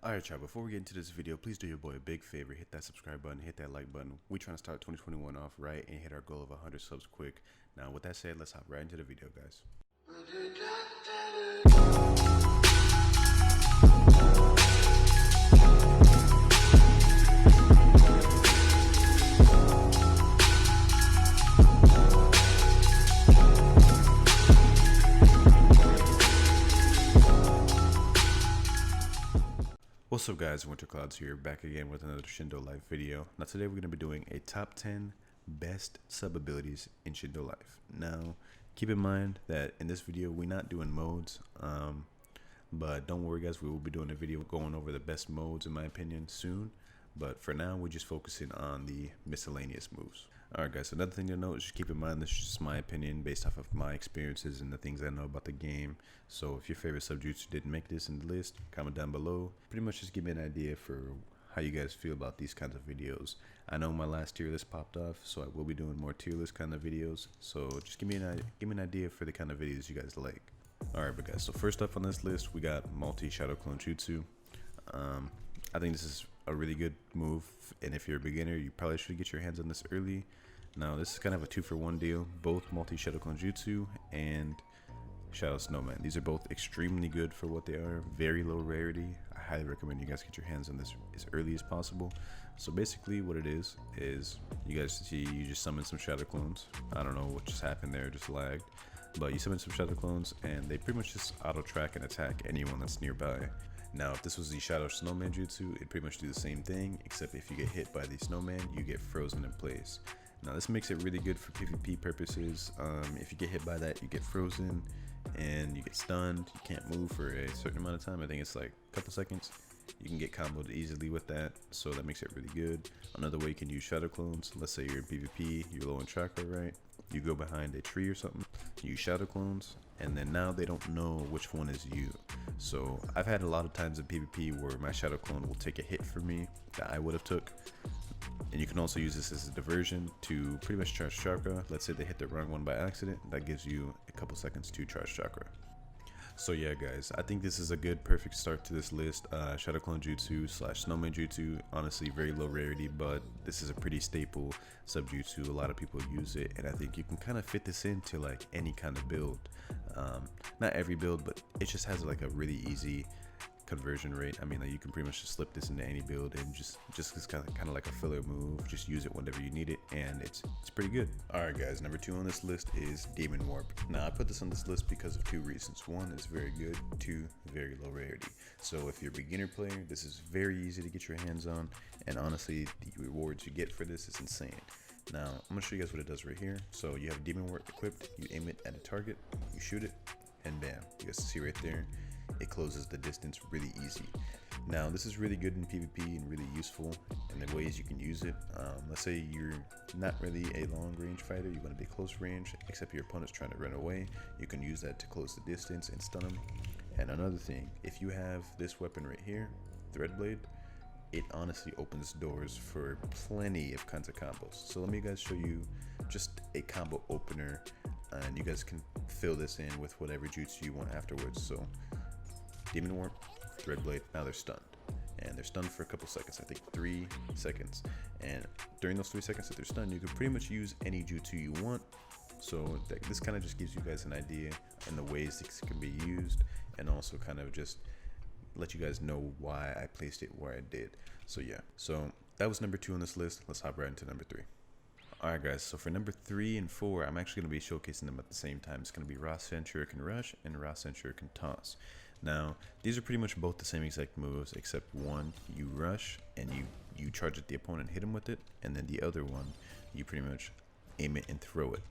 Alright y'all, before we get into this video, please do your boy a big favor, hit that subscribe button, hit that like button. We trying to start 2021 off right and hit our goal of 100 subs quick. Now with that said, let's hop right into the video, guys. What's up guys, Winter Clouds here, back again with another Shindo Life video. Now today we're going to be doing a top 10 best sub abilities in Shindo Life. Now keep in mind that in this video we're not doing modes, but don't worry guys, we will be doing a video going over the best modes in my opinion soon. But for now we're just focusing on the miscellaneous moves. Alright guys, so another thing to note is just keep in mind this is just my opinion based off of my experiences and the things I know about the game. So if your favorite subjects didn't make this in the list, comment down below. Pretty much just give me an idea for how you guys feel about these kinds of videos. I know my last tier list popped off, so I will be doing more tier list kind of videos. So just give me an idea for the kind of videos you guys like. Alright but guys, so first up on this list we got multi shadow clone jutsu. I think this is a really good move, and if you're a beginner you probably should get your hands on this early. Now this is kind of a 2-for-1 deal, both multi shadow clone jutsu and shadow snowman. These are both extremely good for what they are, very low rarity. I highly recommend you guys get your hands on this as early as possible. So basically what it is you guys see you just summon some shadow clones. I don't know what just happened there, just lagged, but you summon some shadow clones and they pretty much just auto track and attack anyone that's nearby. Now, if this was the Shadow Snowman Jutsu, it'd pretty much do the same thing, except if you get hit by the snowman, you get frozen in place. Now, this makes it really good for PvP purposes. If you get hit by that, you get frozen and you get stunned. You can't move for a certain amount of time. I think it's like a couple seconds. You can get comboed easily with that, so that makes it really good. Another way you can use shadow clones. Let's say you're in PvP, you're low in chakra, right? You go behind a tree or something, you use shadow clones, and then now they don't know which one is you. So I've had a lot of times in PvP where my shadow clone will take a hit for me that I would have took. And you can also use this as a diversion to pretty much charge chakra. Let's say they hit the wrong one by accident, that gives you a couple seconds to charge chakra. So yeah guys, I think this is a good perfect start to this list. Shadow Clone Jutsu / Snowman Jutsu, honestly very low rarity, but this is a pretty staple sub jutsu. A lot of people use it, and I think you can kind of fit this into like any kind of build. Not every build, but it just has like a really easy conversion rate. I mean, like, you can pretty much just slip this into any build and just it's kind of like a filler move. Just use it whenever you need it, and it's pretty good. Alright guys, number 2 on this list is Demon Warp. Now I put this on this list because of 2 reasons. 1, it's very good. 2, very low rarity. So if you're a beginner player, this is very easy to get your hands on, and honestly the rewards you get for this is insane. Now I'm gonna show you guys what it does right here. So you have Demon Warp equipped, you aim it at a target, you shoot it, and bam, you guys see right there, it closes the distance really easy. Now this is really good in PvP and really useful in the ways you can use it. Let's say you're not really a long range fighter, you want to be close range, except your opponent's trying to run away. You can use that to close the distance and stun them. And another thing, if you have this weapon right here, Threadblade, it honestly opens doors for plenty of kinds of combos. So let me guys show you just a combo opener, and you guys can fill this in with whatever jutsu you want afterwards. So Demon Warp, Threadblade, now they're stunned. And they're stunned for a couple seconds, I think 3 seconds. And during those 3 seconds that they're stunned, you can pretty much use any jutsu you want. So this kind of just gives you guys an idea in the ways this can be used, and also kind of just let you guys know why I placed it where I did. So yeah, so that was number 2 on this list. Let's hop right into number 3. Alright guys, so for number 3 and 4, I'm actually going to be showcasing them at the same time. It's going to be Rasen Shuriken Rush and Rasen Shuriken Toss. Now, these are pretty much both the same exact moves, except one, you rush and you charge at the opponent and hit him with it, and then the other one, you pretty much aim it and throw it.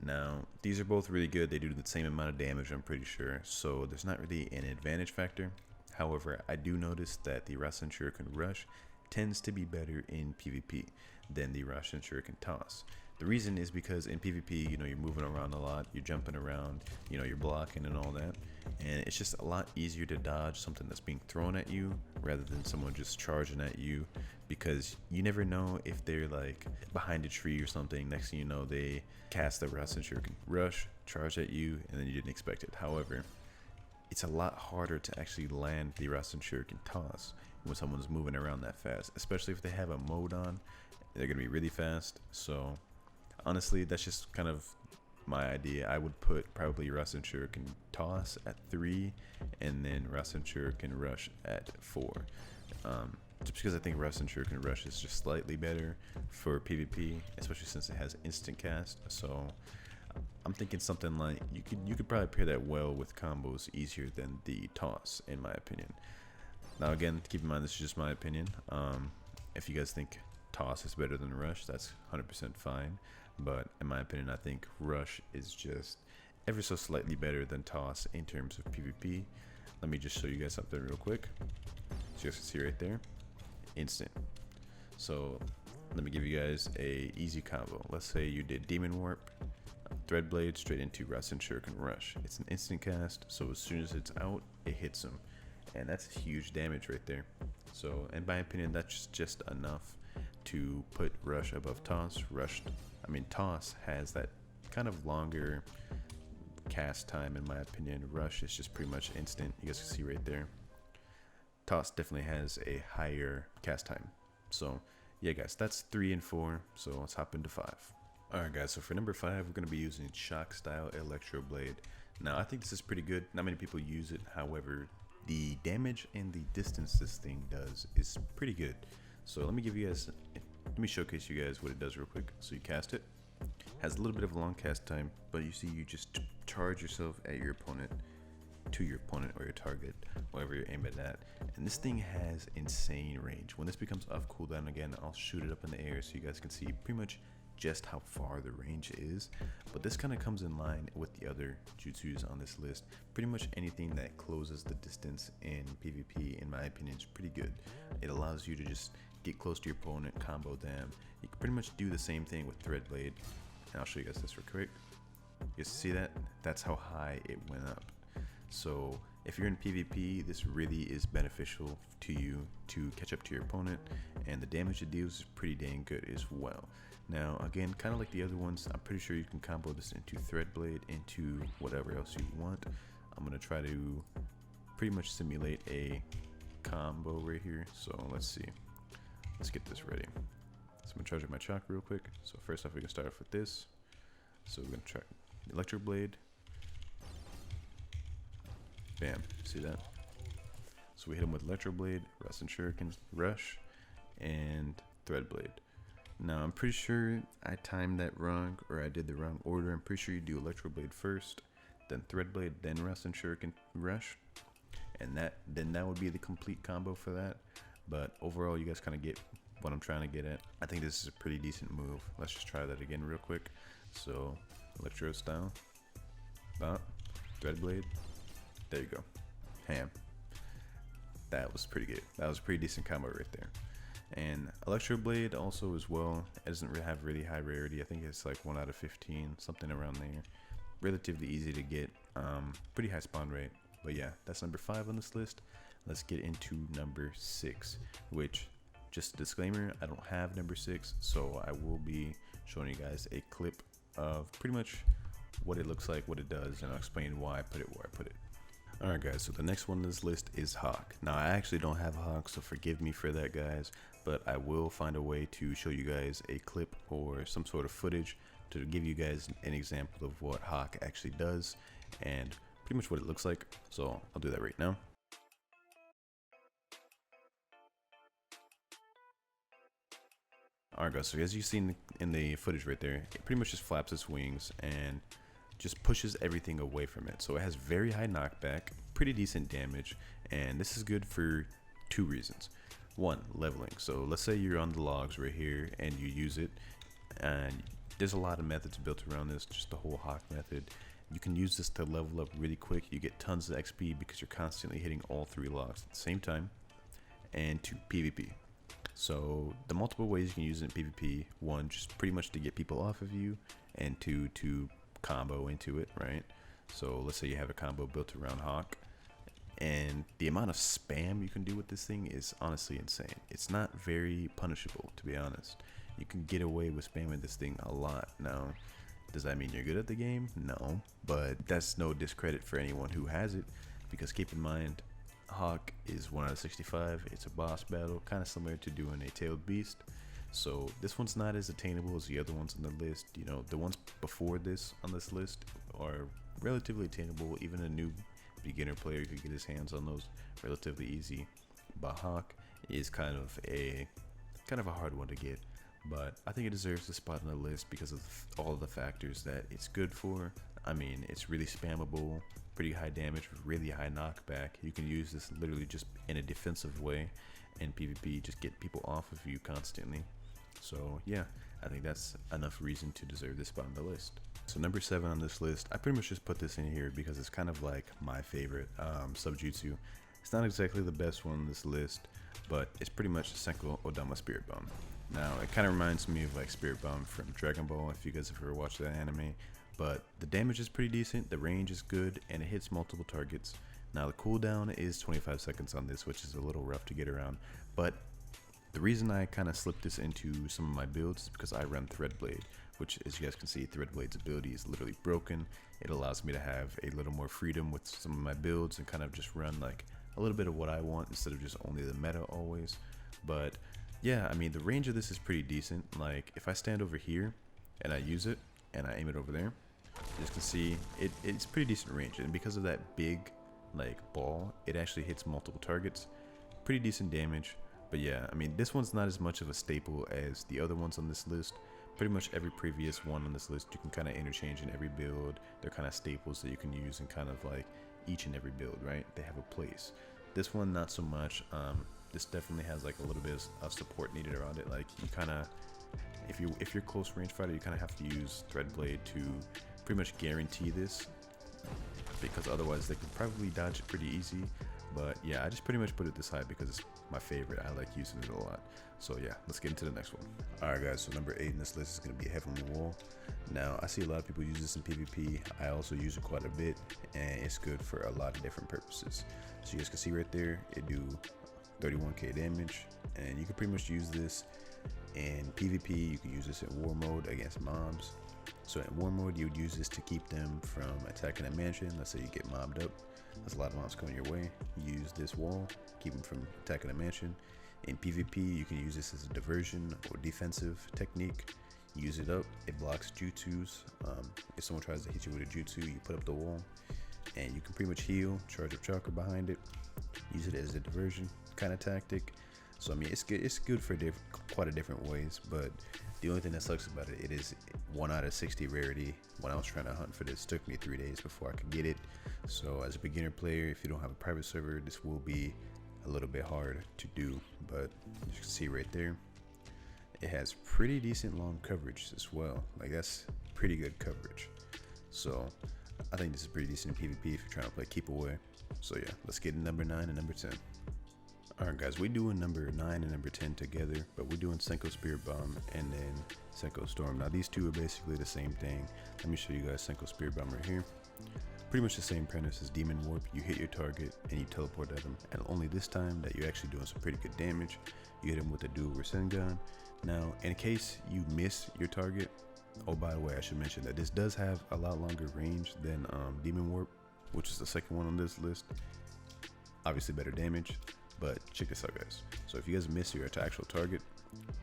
Now, these are both really good. They do the same amount of damage, I'm pretty sure, so there's not really an advantage factor. However, I do notice that the Rasen Shuriken Rush tends to be better in PvP than the Rasen Shuriken Toss. The reason is because in PvP, you know, you're moving around a lot, you're jumping around, you know, you're blocking and all that, and it's just a lot easier to dodge something that's being thrown at you rather than someone just charging at you, because you never know if they're like behind a tree or something. Next thing you know, they cast the Rasen Shuriken Rush, charge at you, and then you didn't expect it. However, it's a lot harder to actually land the Rasen Shuriken toss when someone's moving around that fast, especially if they have a mode on. They're gonna be really fast. So honestly, that's just kind of my idea. I would put probably Rasen Shuriken toss at 3 and then Rasen Shuriken rush at 4. Just because I think Rasen Shuriken rush is just slightly better for PvP, especially since it has instant cast. So I'm thinking something like you could probably pair that well with combos easier than the toss, in my opinion. Now again, keep in mind this is just my opinion. If you guys think toss is better than rush, that's 100% fine. But in my opinion, I think rush is just ever so slightly better than toss in terms of PvP. Let me just show you guys something real quick. So you guys can see right there, instant. So let me give you guys a easy combo. Let's say you did Demon Warp, Threadblade straight into Rasen Shuriken Rush. It's an instant cast, so as soon as it's out, it hits him, and that's huge damage right there. So in my opinion, that's just enough to put rush above toss. Toss has that kind of longer cast time, in my opinion. Rush is just pretty much instant. You guys can see right there. Toss definitely has a higher cast time. So yeah guys, that's 3 and 4. So let's hop into 5. Alright guys, so for number 5, we're going to be using Shock Style Electro Blade. Now I think this is pretty good. Not many people use it. However, the damage and the distance this thing does is pretty good. So let me showcase you guys what it does real quick. So you cast it. Has a little bit of a long cast time, but you see you just charge yourself at your opponent, to your opponent or your target, wherever you're aiming at. And this thing has insane range. When this becomes off cooldown again, I'll shoot it up in the air so you guys can see pretty much just how far the range is. But this kind of comes in line with the other jutsus on this list. Pretty much anything that closes the distance in PvP, in my opinion, is pretty good. It allows you to just get close to your opponent, combo them. You can pretty much do the same thing with Threadblade. And I'll show you guys this real quick. You see that? That's how high it went up. So if you're in PvP, this really is beneficial to you to catch up to your opponent, and the damage it deals is pretty dang good as well. Now again, kind of like the other ones, I'm pretty sure you can combo this into Threadblade, into whatever else you want. I'm gonna try to pretty much simulate a combo right here. So let's see. Let's get this ready. So I'm gonna charge up my chalk real quick. So first off, we can start off with this. So we're gonna try Electro Blade. Bam, see that? So we hit him with Electro Blade, Rasen Shuriken Rush, and Threadblade. Now I'm pretty sure I timed that wrong, or I did the wrong order. I'm pretty sure you do Electro Blade first, then Threadblade, then Rasen Shuriken Rush, and then that would be the complete combo for that. But overall, you guys kind of get what I'm trying to get at. I think this is a pretty decent move. Let's just try that again real quick. So Electro Style, bop, Threadblade. There you go. Ham. That was pretty good. That was a pretty decent combo right there. And Electro Blade also as well, it doesn't really have really high rarity. I think it's like 1 out of 15, something around there. Relatively easy to get, pretty high spawn rate. But yeah, that's number 5 on this list. Let's get into number 6, which, just a disclaimer, I don't have number 6, so I will be showing you guys a clip of pretty much what it looks like, what it does, and I'll explain why I put it where I put it. Alright guys, so the next one on this list is Hawk. Now I actually don't have Hawk, so forgive me for that guys, but I will find a way to show you guys a clip or some sort of footage to give you guys an example of what Hawk actually does and pretty much what it looks like. So I'll do that right now. Alright guys, so as you see in the footage right there, it pretty much just flaps its wings and just pushes everything away from it. So it has very high knockback, pretty decent damage, and this is good for 2 reasons. 1, leveling. So let's say you're on the logs right here and you use it, and there's a lot of methods built around this, just the whole Hawk method. You can use this to level up really quick. You get tons of XP because you're constantly hitting all 3 logs at the same time, and 2, PvP. So the multiple ways you can use it in PvP: 1, just pretty much to get people off of you, and 2, to combo into it, right? So let's say you have a combo built around Hawk, and the amount of spam you can do with this thing is honestly insane. It's not very punishable, to be honest. You can get away with spamming this thing a lot. Now, does that mean you're good at the game? No, but that's no discredit for anyone who has it, because keep in mind, Hawk is 1 out of 65. It's a boss battle, kind of similar to doing a tailed beast. So this one's not as attainable as the other ones on the list. You know, the ones before this on this list are relatively attainable. Even a new beginner player could get his hands on those relatively easy. But Hawk is kind of a hard one to get. But I think it deserves a spot on the list because of all of the factors that it's good for. I mean, it's really spammable, pretty high damage, really high knockback. You can use this literally just in a defensive way, and PvP just get people off of you constantly. So yeah, I think that's enough reason to deserve this spot on the list. So number 7 on this list, I pretty much just put this in here because it's kind of like my favorite subjutsu. It's not exactly the best one on this list, but it's pretty much the Senko Odama Spirit Bomb. Now, it kind of reminds me of like Spirit Bomb from Dragon Ball, if you guys have ever watched that anime. But the damage is pretty decent, the range is good, and it hits multiple targets. Now, the cooldown is 25 seconds on this, which is a little rough to get around. But the reason I kind of slipped this into some of my builds is because I run Threadblade, which, as you guys can see, Threadblade's ability is literally broken. It allows me to have a little more freedom with some of my builds and kind of just run like a little bit of what I want instead of just only the meta always. But yeah, I mean, the range of this is pretty decent. Like, if I stand over here and I use it and I aim it over there, you just can see it's pretty decent range. And because of that big like ball, it actually hits multiple targets. Pretty decent damage. But yeah, I mean, this one's not as much of a staple as the other ones on this list. Pretty much every previous one on this list you can kind of interchange in every build. They're kind of staples that you can use in kind of like each and every build, right? They have a place. This one, not so much. This definitely has like a little bit of support needed around it. Like, you kind of, if you're close range fighter, you kind of have to use Threadblade to pretty much guarantee this, because otherwise they could probably dodge it pretty easy. But yeah, I just pretty much put it this high because it's my favorite. I like using it a lot. So yeah, let's get into the next one. Alright guys, so number 8 in this list is going to be Heavenly Wall. Now, I see a lot of people use this in PvP. I also use it quite a bit, and it's good for a lot of different purposes. So you guys can see right there, it do 31k damage, and you can pretty much use this in PvP. You can use this in war mode against mobs. So in war mode, you would use this to keep them from attacking a mansion. Let's say you get mobbed up. There's a lot of mobs coming your way. You use this wall, keep them from attacking a mansion. In PvP, you can use this as a diversion or defensive technique. Use it up, it blocks jutsus. If someone tries to hit you with a jutsu, you put up the wall, and you can pretty much heal, charge up chakra behind it, use it as a diversion kind of tactic. So I mean, it's good for quite a different ways, but the only thing that sucks about it, it is 1 out of 60 rarity. When I was trying to hunt for this, it took me 3 days before I could get it. So as a beginner player, if you don't have a private server, this will be a little bit hard to do. But as you can see right there, it has pretty decent long coverage as well. Like, that's pretty good coverage. So I think this is pretty decent in PvP if you're trying to play keep away. So yeah, let's get in number 9 and number 10. Alright guys, we're doing number 9 and number 10 together, but we're doing Senko Spirit Bomb and then Senko Storm. Now these two are basically the same thing. Let me show you guys Senko Spirit Bomb right here. Pretty much the same premise as Demon Warp. You hit your target and you teleport at them, and only this time that you're actually doing some pretty good damage. You hit him with a dual Rasengan. Now, in case you miss your target, oh, by the way, I should mention that this does have a lot longer range than Demon Warp, which is the second one on this list. Obviously better damage, but check this out guys. So if you guys miss your actual target,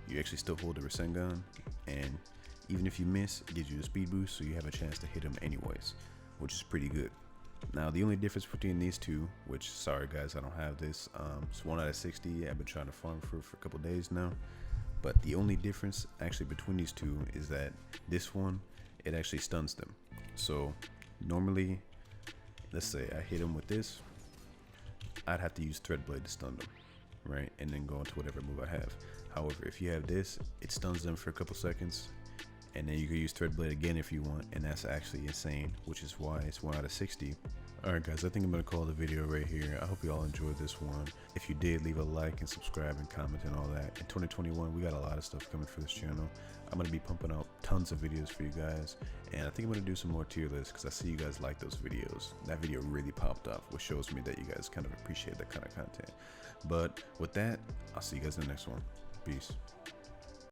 you actually still hold the Rasengan, and even if you miss, it gives you a speed boost, so you have a chance to hit him anyways, which is pretty good. Now the only difference between these two, which, sorry guys, I don't have this, it's 1 out of 60. I've been trying to farm for a couple days now, but the only difference actually between these two is that this one, it actually stuns them. So normally, let's say I hit him with this, I'd have to use Threadblade to stun them, right? And then go into whatever move I have. However, if you have this, it stuns them for a couple seconds, and then you can use Threadblade again if you want, and that's actually insane, which is why it's 1 out of 60. Alright guys, I think I'm going to call the video right here. I hope you all enjoyed this one. If you did, leave a like and subscribe and comment and all that. In 2021, we got a lot of stuff coming for this channel. I'm going to be pumping out tons of videos for you guys, and I think I'm going to do some more tier lists because I see you guys like those videos. That video really popped off, which shows me that you guys kind of appreciate that kind of content. But with that, I'll see you guys in the next one. Peace.